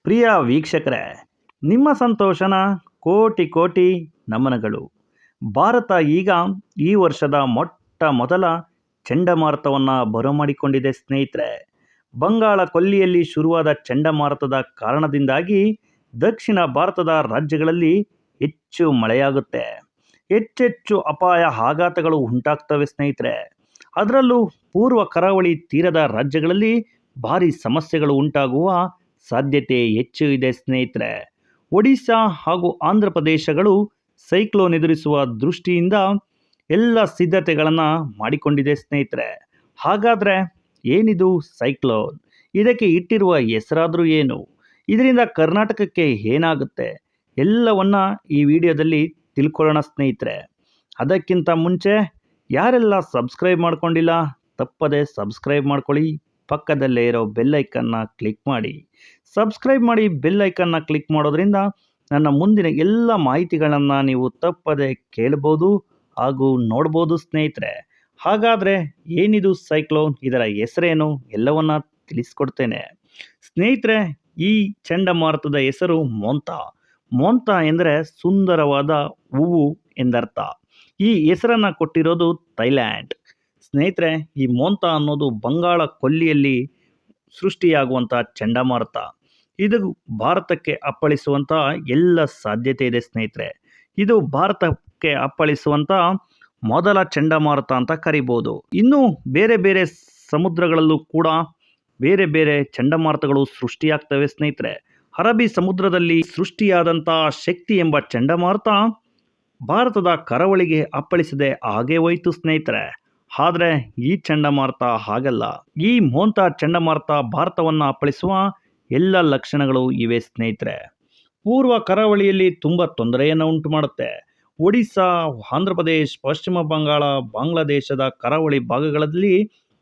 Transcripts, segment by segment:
ಪ್ರಿಯ ವೀಕ್ಷಕರೇ, ನಿಮ್ಮ ಸಂತೋಷನ ಕೋಟಿ ಕೋಟಿ ನಮನಗಳು. ಭಾರತ ಈಗ ಈ ವರ್ಷದ ಮೊಟ್ಟ ಮೊದಲ ಚಂಡಮಾರುತವನ್ನು ಬರಮಾಡಿಕೊಂಡಿದೆ ಸ್ನೇಹಿತರೆ. ಬಂಗಾಳ ಕೊಲ್ಲಿಯಲ್ಲಿ ಶುರುವಾದ ಚಂಡಮಾರುತದ ಕಾರಣದಿಂದಾಗಿ ದಕ್ಷಿಣ ಭಾರತದ ರಾಜ್ಯಗಳಲ್ಲಿ ಹೆಚ್ಚು ಮಳೆಯಾಗುತ್ತೆ. ಹೆಚ್ಚೆಚ್ಚು ಅಪಾಯ ಆಘಾತಗಳು ಉಂಟಾಗ್ತವೆ ಸ್ನೇಹಿತರೆ. ಅದರಲ್ಲೂ ಪೂರ್ವ ಕರಾವಳಿ ತೀರದ ರಾಜ್ಯಗಳಲ್ಲಿ ಭಾರಿ ಸಮಸ್ಯೆಗಳು ಉಂಟಾಗುವ ಸಾಧ್ಯತೆ ಹೆಚ್ಚು ಇದೆ ಸ್ನೇಹಿತರೆ. ಒಡಿಶಾ ಹಾಗೂ ಆಂಧ್ರ ಪ್ರದೇಶಗಳು ಸೈಕ್ಲೋನ್ ಎದುರಿಸುವ ದೃಷ್ಟಿಯಿಂದ ಎಲ್ಲ ಸಿದ್ಧತೆಗಳನ್ನು ಮಾಡಿಕೊಂಡಿದೆ ಸ್ನೇಹಿತರೆ. ಹಾಗಾದರೆ ಏನಿದು ಸೈಕ್ಲೋನ್? ಇದಕ್ಕೆ ಇಟ್ಟಿರುವ ಹೆಸರಾದರೂ ಏನು? ಇದರಿಂದ ಕರ್ನಾಟಕಕ್ಕೆ ಏನಾಗುತ್ತೆ? ಎಲ್ಲವನ್ನ ಈ ವಿಡಿಯೋದಲ್ಲಿ ತಿಳ್ಕೊಳ್ಳೋಣ ಸ್ನೇಹಿತರೆ. ಅದಕ್ಕಿಂತ ಮುಂಚೆ ಯಾರೆಲ್ಲ ಸಬ್ಸ್ಕ್ರೈಬ್ ಮಾಡ್ಕೊಂಡಿಲ್ಲ ತಪ್ಪದೆ ಸಬ್ಸ್ಕ್ರೈಬ್ ಮಾಡ್ಕೊಳ್ಳಿ. ಪಕ್ಕದಲ್ಲೇ ಇರೋ ಬೆಲ್ ಐಕನ್ನ ಕ್ಲಿಕ್ ಮಾಡಿ. ಸಬ್ಸ್ಕ್ರೈಬ್ ಮಾಡಿ ಬೆಲ್ ಐಕನ್ನ ಕ್ಲಿಕ್ ಮಾಡೋದ್ರಿಂದ ನನ್ನ ಮುಂದಿನ ಎಲ್ಲ ಮಾಹಿತಿಗಳನ್ನು ನೀವು ತಪ್ಪದೆ ಕೇಳ್ಬೋದು ಹಾಗೂ ನೋಡ್ಬೋದು ಸ್ನೇಹಿತರೆ. ಹಾಗಾದರೆ ಏನಿದು ಸೈಕ್ಲೋನ್? ಇದರ ಹೆಸರೇನು? ಎಲ್ಲವನ್ನ ತಿಳಿಸ್ಕೊಡ್ತೇನೆ ಸ್ನೇಹಿತರೆ. ಈ ಚಂಡಮಾರುತದ ಹೆಸರು ಮೋಂತಾ. ಮೋಂತಾ ಎಂದರೆ ಸುಂದರವಾದ ಹೂವು ಎಂದರ್ಥ. ಈ ಹೆಸರನ್ನು ಕೊಟ್ಟಿರೋದು ಥೈಲ್ಯಾಂಡ್. ಸ್ನೇಹಿತರೆ, ಈ ಮೋಂತಾ ಅನ್ನೋದು ಬಂಗಾಳ ಕೊಲ್ಲಿಯಲ್ಲಿ ಸೃಷ್ಟಿಯಾಗುವಂಥ ಚಂಡಮಾರುತ. ಇದು ಭಾರತಕ್ಕೆ ಅಪ್ಪಳಿಸುವಂಥ ಎಲ್ಲ ಸಾಧ್ಯತೆ ಇದೆ ಸ್ನೇಹಿತರೆ. ಇದು ಭಾರತಕ್ಕೆ ಅಪ್ಪಳಿಸುವಂಥ ಮೊದಲ ಚಂಡಮಾರುತ ಅಂತ ಕರಿಬೋದು. ಇನ್ನು ಬೇರೆ ಬೇರೆ ಸಮುದ್ರಗಳಲ್ಲೂ ಕೂಡ ಬೇರೆ ಬೇರೆ ಚಂಡಮಾರುತಗಳು ಸೃಷ್ಟಿಯಾಗ್ತವೆ ಸ್ನೇಹಿತರೆ. ಅರಬ್ಬಿ ಸಮುದ್ರದಲ್ಲಿ ಸೃಷ್ಟಿಯಾದಂಥ ಶಕ್ತಿ ಎಂಬ ಚಂಡಮಾರುತ ಭಾರತದ ಕರಾವಳಿಗೆ ಅಪ್ಪಳಿಸದೆ ಹಾಗೆ ಹೋಯಿತು ಸ್ನೇಹಿತರೆ. ಆದರೆ ಈ ಚಂಡಮಾರುತ ಹಾಗಲ್ಲ. ಈ ಮೋಂತಾ ಚಂಡಮಾರುತ ಭಾರತವನ್ನು ಅಪ್ಪಳಿಸುವ ಎಲ್ಲ ಲಕ್ಷಣಗಳು ಇವೆ ಸ್ನೇಹಿತರೆ. ಪೂರ್ವ ಕರಾವಳಿಯಲ್ಲಿ ತುಂಬ ತೊಂದರೆಯನ್ನು ಉಂಟು ಮಾಡುತ್ತೆ. ಒಡಿಶಾ, ಆಂಧ್ರ ಪ್ರದೇಶ, ಪಶ್ಚಿಮ ಬಂಗಾಳ, ಬಾಂಗ್ಲಾದೇಶದ ಕರಾವಳಿ ಭಾಗಗಳಲ್ಲಿ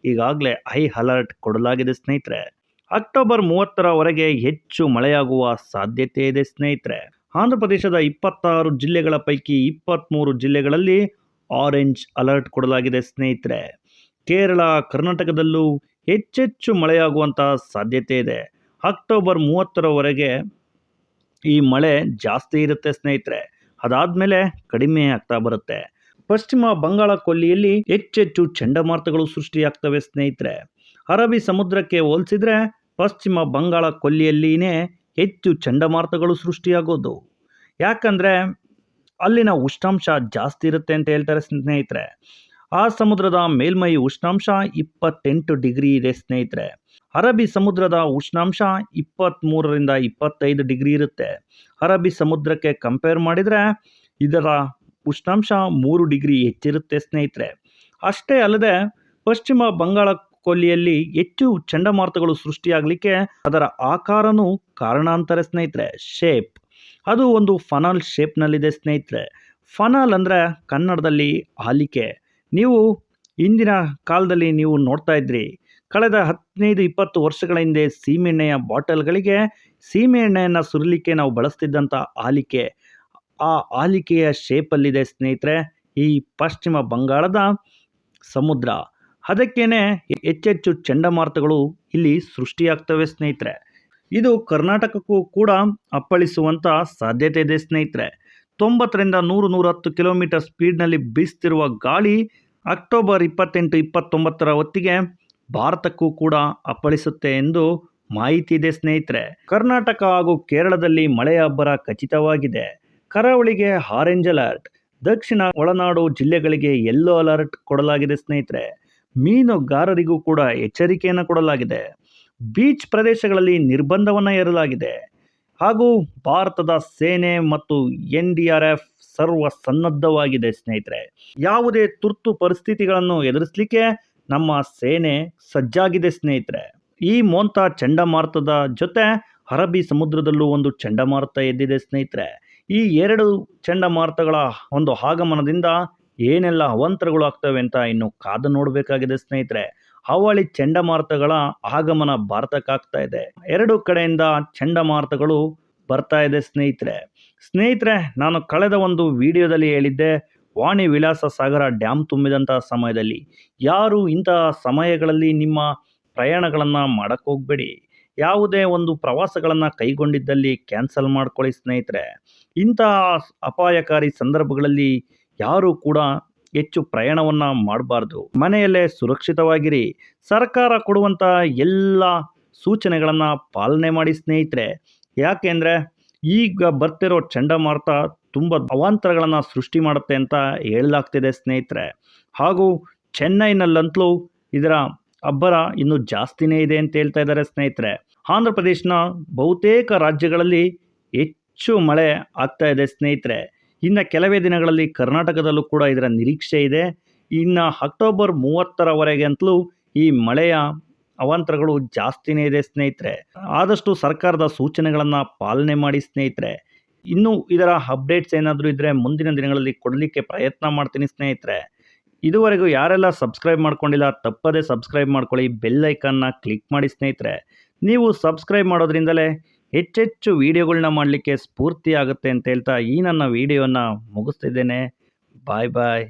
ಈಗಾಗಲೇ ಹೈ ಅಲರ್ಟ್ ಕೊಡಲಾಗಿದೆ ಸ್ನೇಹಿತರೆ. ಅಕ್ಟೋಬರ್ 30ರವರೆಗೆ ಹೆಚ್ಚು ಮಳೆಯಾಗುವ ಸಾಧ್ಯತೆ ಇದೆ ಸ್ನೇಹಿತರೆ. ಆಂಧ್ರ ಪ್ರದೇಶದ 26 ಜಿಲ್ಲೆಗಳ ಪೈಕಿ 23 ಜಿಲ್ಲೆಗಳಲ್ಲಿ ಆರೆಂಜ್ ಅಲರ್ಟ್ ಕೊಡಲಾಗಿದೆ ಸ್ನೇಹಿತರೆ. ಕೇರಳ, ಕರ್ನಾಟಕದಲ್ಲೂ ಹೆಚ್ಚೆಚ್ಚು ಮಳೆಯಾಗುವಂಥ ಸಾಧ್ಯತೆ ಇದೆ. ಅಕ್ಟೋಬರ್ 30ರವರೆಗೆ ಈ ಮಳೆ ಜಾಸ್ತಿ ಇರುತ್ತೆ ಸ್ನೇಹಿತರೆ. ಅದಾದಮೇಲೆ ಕಡಿಮೆ ಆಗ್ತಾ ಬರುತ್ತೆ. ಪಶ್ಚಿಮ ಬಂಗಾಳ ಕೊಲ್ಲಿಯಲ್ಲಿ ಹೆಚ್ಚೆಚ್ಚು ಚಂಡಮಾರುತಗಳು ಸೃಷ್ಟಿಯಾಗ್ತವೆ ಸ್ನೇಹಿತರೆ. ಅರಬ್ಬಿ ಸಮುದ್ರಕ್ಕೆ ಹೋಲಿಸಿದ್ರೆ ಪಶ್ಚಿಮ ಬಂಗಾಳ ಕೊಲ್ಲಿಯಲ್ಲಿನೇ ಹೆಚ್ಚು ಚಂಡಮಾರುತಗಳು ಸೃಷ್ಟಿಯಾಗೋದು. ಯಾಕಂದರೆ ಅಲ್ಲಿನ ಉಷ್ಣಾಂಶ ಜಾಸ್ತಿ ಇರುತ್ತೆ ಅಂತ ಹೇಳ್ತಾರೆ ಸ್ನೇಹಿತರೆ. ಆ ಸಮುದ್ರದ ಮೇಲ್ಮೈ ಉಷ್ಣಾಂಶ 28 ಡಿಗ್ರಿ ಇದೆ ಸ್ನೇಹಿತರೆ. ಅರಬ್ಬಿ ಸಮುದ್ರದ ಉಷ್ಣಾಂಶ 23ರಿಂದ 25 ಡಿಗ್ರಿ ಇರುತ್ತೆ. ಅರಬ್ಬಿ ಸಮುದ್ರಕ್ಕೆ ಕಂಪೇರ್ ಮಾಡಿದರೆ ಇದರ ಉಷ್ಣಾಂಶ 3 ಡಿಗ್ರಿ ಹೆಚ್ಚಿರುತ್ತೆ ಸ್ನೇಹಿತರೆ. ಅಷ್ಟೇ ಅಲ್ಲದೆ ಪಶ್ಚಿಮ ಬಂಗಾಳ ಕೊಲ್ಲಿಯಲ್ಲಿ ಹೆಚ್ಚು ಚಂಡಮಾರುತಗಳು ಸೃಷ್ಟಿಯಾಗಲಿಕ್ಕೆ ಅದರ ಆಕಾರನೂ ಕಾರಣಾಂತರ ಸ್ನೇಹಿತರೆ. ಶೇಪ್ ಅದು ಒಂದು ಫನಲ್ ಶೇಪ್ನಲ್ಲಿದೆ ಸ್ನೇಹಿತರೆ. ಫನಲ್ ಅಂದರೆ ಕನ್ನಡದಲ್ಲಿ ಆಲಿಕೆ. ನೀವು ಇಂದಿನ ಕಾಲದಲ್ಲಿ ನೀವು ನೋಡ್ತಾ ಇದ್ರಿ, ಕಳೆದ 15-20 ವರ್ಷಗಳ ಹಿಂದೆ ಸೀಮೆಎಣ್ಣೆಯ ಬಾಟಲ್ಗಳಿಗೆ ಸೀಮೆಎಣ್ಣೆಯನ್ನು ಸುರಿಲಿಕ್ಕೆ ನಾವು ಬಳಸ್ತಿದ್ದಂಥ ಆಲಿಕೆ, ಆ ಆಲಿಕೆಯ ಶೇಪಲ್ಲಿದೆ ಸ್ನೇಹಿತರೆ ಈ ಪಶ್ಚಿಮ ಬಂಗಾಳದ ಸಮುದ್ರ. ಅದಕ್ಕೇನೆ ಹೆಚ್ಚೆಚ್ಚು ಚಂಡಮಾರುತಗಳು ಇಲ್ಲಿ ಸೃಷ್ಟಿಯಾಗ್ತವೆ ಸ್ನೇಹಿತರೆ. ಇದು ಕರ್ನಾಟಕಕ್ಕೂ ಕೂಡ ಅಪ್ಪಳಿಸುವಂಥ ಸಾಧ್ಯತೆ ಇದೆ ಸ್ನೇಹಿತರೆ. 90ರಿಂದ 100-110 ಕಿಲೋಮೀಟರ್ ಸ್ಪೀಡ್ನಲ್ಲಿ ಬೀಸ್ತಿರುವ ಗಾಳಿ ಅಕ್ಟೋಬರ್ 28-29ರ ಹೊತ್ತಿಗೆ ಭಾರತಕ್ಕೂ ಕೂಡ ಅಪ್ಪಳಿಸುತ್ತೆ ಎಂದು ಮಾಹಿತಿ ಇದೆ ಸ್ನೇಹಿತರೆ. ಕರ್ನಾಟಕ ಹಾಗೂ ಕೇರಳದಲ್ಲಿ ಮಳೆಯ ಅಬ್ಬರ ಖಚಿತವಾಗಿದೆ. ಕರಾವಳಿಗೆ ಆರೆಂಜ್ ಅಲರ್ಟ್, ದಕ್ಷಿಣ ಒಳನಾಡು ಜಿಲ್ಲೆಗಳಿಗೆ ಯೆಲ್ಲೋ ಅಲರ್ಟ್ ಕೊಡಲಾಗಿದೆ ಸ್ನೇಹಿತರೆ. ಮೀನುಗಾರರಿಗೂ ಕೂಡ ಎಚ್ಚರಿಕೆಯನ್ನು ಕೊಡಲಾಗಿದೆ. ಬೀಚ್ ಪ್ರದೇಶಗಳಲ್ಲಿ ನಿರ್ಬಂಧವನ್ನು ಹೇರಲಾಗಿದೆ. ಹಾಗೂ ಭಾರತದ ಸೇನೆ ಮತ್ತು NDRF ಸರ್ವ ಸನ್ನದ್ಧವಾಗಿದೆ ಸ್ನೇಹಿತರೆ. ಯಾವುದೇ ತುರ್ತು ಪರಿಸ್ಥಿತಿಗಳನ್ನು ಎದುರಿಸಲಿಕ್ಕೆ ನಮ್ಮ ಸೇನೆ ಸಜ್ಜಾಗಿದೆ ಸ್ನೇಹಿತರೆ. ಈ ಮೋಂತಾ ಚಂಡಮಾರುತದ ಜೊತೆ ಅರಬ್ಬಿ ಸಮುದ್ರದಲ್ಲೂ ಒಂದು ಚಂಡಮಾರುತ ಎದ್ದಿದೆ ಸ್ನೇಹಿತರೆ. ಈ ಎರಡು ಚಂಡಮಾರುತಗಳ ಒಂದು ಆಗಮನದಿಂದ ಏನೆಲ್ಲ ಅವಾಂತರಗಳು ಆಗ್ತವೆ ಅಂತ ಇನ್ನು ಕಾದು ನೋಡಬೇಕಾಗಿದೆ ಸ್ನೇಹಿತರೆ. ಅವಳಿ ಚಂಡಮಾರುತಗಳ ಆಗಮನ ಭಾರತಕ್ಕಾಗ್ತಾ ಇದೆ. ಎರಡು ಕಡೆಯಿಂದ ಚಂಡಮಾರುತಗಳು ಬರ್ತಾ ಇದೆ ಸ್ನೇಹಿತರೆ. ನಾನು ಕಳೆದ ಒಂದು ವಿಡಿಯೋದಲ್ಲಿ ಹೇಳಿದ್ದೆ, ವಾಣಿ ವಿಲಾಸ ಸಾಗರ ಡ್ಯಾಮ್ ತುಂಬಿದಂಥ ಸಮಯದಲ್ಲಿ. ಯಾರು ಇಂತಹ ಸಮಯಗಳಲ್ಲಿ ನಿಮ್ಮ ಪ್ರಯಾಣಗಳನ್ನು ಮಾಡೋಕ್ಕೆ ಹೋಗಬೇಡಿ. ಯಾವುದೇ ಒಂದು ಪ್ರವಾಸಗಳನ್ನು ಕೈಗೊಂಡಿದ್ದಲ್ಲಿ ಕ್ಯಾನ್ಸಲ್ ಮಾಡ್ಕೊಳ್ಳಿ ಸ್ನೇಹಿತರೆ. ಇಂತಹ ಅಪಾಯಕಾರಿ ಸಂದರ್ಭಗಳಲ್ಲಿ ಯಾರೂ ಕೂಡ ಹೆಚ್ಚು ಪ್ರಯಾಣವನ್ನು ಮಾಡಬಾರ್ದು. ಮನೆಯಲ್ಲೇ ಸುರಕ್ಷಿತವಾಗಿರಿ. ಸರ್ಕಾರ ಕೊಡುವಂಥ ಎಲ್ಲ ಸೂಚನೆಗಳನ್ನು ಪಾಲನೆ ಮಾಡಿ ಸ್ನೇಹಿತರೆ. ಯಾಕೆಂದರೆ ಈಗ ಬರ್ತಿರೋ ಚಂಡಮಾರುತ ತುಂಬ ಅವಾಂತರಗಳನ್ನು ಸೃಷ್ಟಿ ಮಾಡುತ್ತೆ ಅಂತ ಹೇಳಲಾಗ್ತಿದೆ ಸ್ನೇಹಿತರೆ. ಹಾಗೂ ಚೆನ್ನೈನಲ್ಲಂತೂ ಇದರ ಅಬ್ಬರ ಇನ್ನೂ ಜಾಸ್ತಿನೇ ಇದೆ ಅಂತ ಹೇಳ್ತಾ ಇದ್ದಾರೆ ಸ್ನೇಹಿತರೆ. ಆಂಧ್ರ ಪ್ರದೇಶನ ಬಹುತೇಕ ರಾಜ್ಯಗಳಲ್ಲಿ ಹೆಚ್ಚು ಮಳೆ ಆಗ್ತಾ ಇದೆ ಸ್ನೇಹಿತರೆ. ಇನ್ನು ಕೆಲವೇ ದಿನಗಳಲ್ಲಿ ಕರ್ನಾಟಕದಲ್ಲೂ ಕೂಡ ಇದರ ನಿರೀಕ್ಷೆ ಇದೆ. ಇನ್ನು ಅಕ್ಟೋಬರ್ 30ರವರೆಗೆ ಅಂತಲೂ ಈ ಮಳೆಯ ಅವಾಂತರಗಳು ಜಾಸ್ತಿನೇ ಇದೆ ಸ್ನೇಹಿತರೆ. ಆದಷ್ಟು ಸರ್ಕಾರದ ಸೂಚನೆಗಳನ್ನು ಪಾಲನೆ ಮಾಡಿ ಸ್ನೇಹಿತರೆ. ಇನ್ನೂ ಇದರ ಅಪ್ಡೇಟ್ಸ್ ಏನಾದರೂ ಇದ್ದರೆ ಮುಂದಿನ ದಿನಗಳಲ್ಲಿ ಕೊಡಲಿಕ್ಕೆ ಪ್ರಯತ್ನ ಮಾಡ್ತೀನಿ ಸ್ನೇಹಿತರೆ. ಇದುವರೆಗೂ ಯಾರೆಲ್ಲ ಸಬ್ಸ್ಕ್ರೈಬ್ ಮಾಡ್ಕೊಂಡಿಲ್ಲ ತಪ್ಪದೇ ಸಬ್ಸ್ಕ್ರೈಬ್ ಮಾಡ್ಕೊಳ್ಳಿ, ಬೆಲ್ ಐಕನ್ನ ಕ್ಲಿಕ್ ಮಾಡಿ ಸ್ನೇಹಿತರೆ. ನೀವು ಸಬ್ಸ್ಕ್ರೈಬ್ ಮಾಡೋದ್ರಿಂದಲೇ ಹೆಚ್ಚೆಚ್ಚು ವೀಡಿಯೋಗಳನ್ನ ಮಾಡಲಿಕ್ಕೆ ಸ್ಫೂರ್ತಿ ಆಗುತ್ತೆ ಅಂತ ಹೇಳ್ತಾ ಈ ನನ್ನ ವೀಡಿಯೋನ ಮುಗಿಸ್ತಿದ್ದೇನೆ. ಬಾಯ್ ಬಾಯ್.